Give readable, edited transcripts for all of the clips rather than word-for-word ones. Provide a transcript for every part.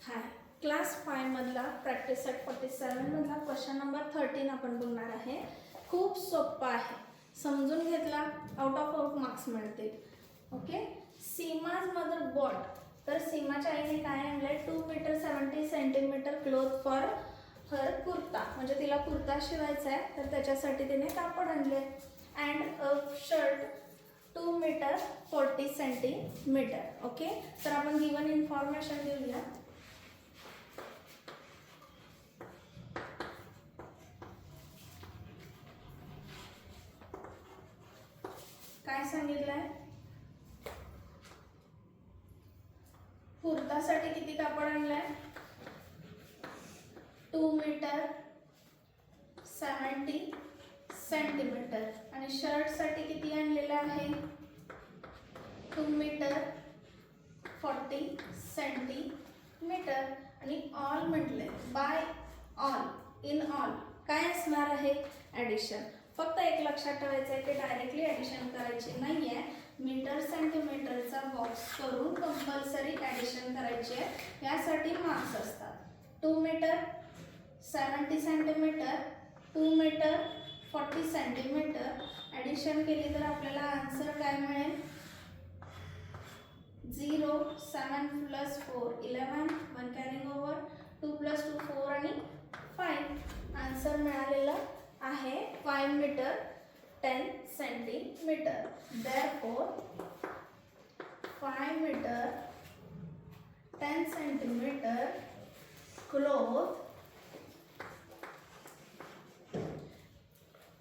हाय, class 5 मधला practice set 47 मधला question number 13 आपण बघणार आहे. खूप सोपा आहे, समजून घेतला आउट ऑफ आउट मार्क्स मिळतील. ओके. सीमाज मदर बॉट, तर सीमाच्या आईने काय आणलंय 2 metre 70 centimetre cloth for her kurta, म्हणजे तिला कुर्ता शिवायचा आहे तर त्याच्यासाठी तिने कापड आणले. And a shirt 2 metre 40 centimetre. Okay. तर आपण गिवन इन्फॉर्मेशन देऊया. काय सांगितलंय, कुर्तासाठी किती कापड आणलंय 2 मीटर 70 सेंटीमीटर आणि शर्टसाठी किती आणलेलं आहे 2 मीटर 40 सेंटीमीटर. आणि ऑल म्हटले बाय ऑल इन ऑल काय असणार आहे ॲडिशन. फक्त एक लक्षात ठेवायचं आहे की डायरेक्टली ॲडिशन करायची नाही आहे, मीटर सेंटीमीटरचा बॉक्स करून कंपल्सरी ॲडिशन करायची आहे. यासाठी मार्क्स असतात. 2 metre 70 centimetre 2 metre 40 centimetre addition केली तर आपल्याला आन्सर काय मिळेल 0 7 + 4 11 1 कॅरिंग ओव्हर 2 + 2 4 आणि 5. आन्सर मिळालेला आहे 5 metre 10 centimetre. Therefore 5 metre 10 centimetre cloth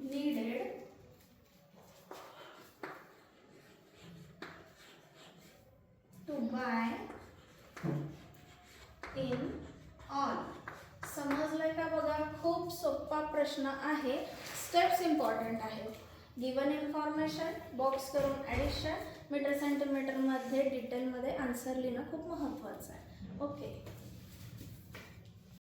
needed to buy in all. समजलंय का बघा, खूप सोपा प्रश्न आहे. स्टेप्स इम्पॉर्टंट आहेत. गिवन इन्फॉर्मेशन, बॉक्स करून ॲडिशन, मीटर सेंटीमीटर मध्ये डिटेलमध्ये आन्सर लिहिणं खूप महत्त्वाचं आहे. ओके.